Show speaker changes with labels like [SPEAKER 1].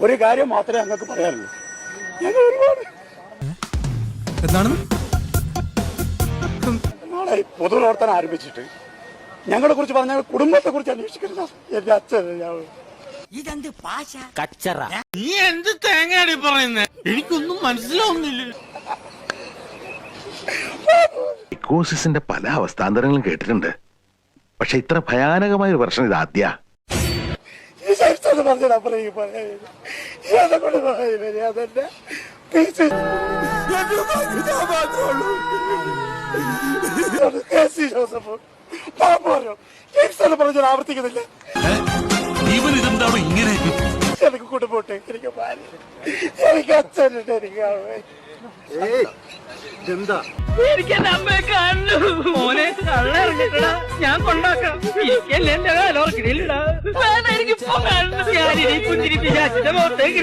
[SPEAKER 1] ഒരു കാര്യം മാത്രമേ ഞങ്ങൾക്ക് പറയാനുള്ളൂ. ഞങ്ങൾ ഒരുപാട് നാളെ പൊതുപ്രവർത്തനം ആരംഭിച്ചിട്ട് ഞങ്ങളെ കുറിച്ച് പറഞ്ഞ കുടുംബത്തെ കുറിച്ച് അന്വേഷിക്കരുത്. എന്റെ അച്ഛൻ
[SPEAKER 2] നീ എന്ത് തേങ്ങയാടി പറയുന്നേ? എനിക്കൊന്നും മനസ്സിലാവുന്നില്ല.
[SPEAKER 3] സൈക്കോസിന്റെ പല അവസ്ഥാന്തരങ്ങളും കേട്ടിട്ടുണ്ട്, പക്ഷെ ഇത്ര ഭയാനകമായ ഒരു പ്രശ്നം ഇത് ആദ്യ.
[SPEAKER 1] ആവർത്തിക്കുന്നില്ല.
[SPEAKER 2] ഇവൻ ഇതെന്താണോ ഇങ്ങനെ?
[SPEAKER 1] എനിക്ക് കുടുംബോട്ടെ, എനിക്ക് ഭാര്യ, എനിക്ക് അച്ഛനുണ്ട്, എനിക്ക് എന്താ
[SPEAKER 4] എനിക്ക് എന്റെ അമ്മയെ കാണു. മോനെ കള്ളിറങ്ങിട്ടടാ, ഞാൻ കൊണ്ടാക്കാം. എനിക്കല്ലേ എന്റെ കാലോർക്കിടില്ലടാ. എനിക്കിപ്പോ കാണുന്നു. ഞാനിനി പുഞ്ചിരിപ്പിച്ച് അച്ഛന്റെ മുഖത്തേക്ക്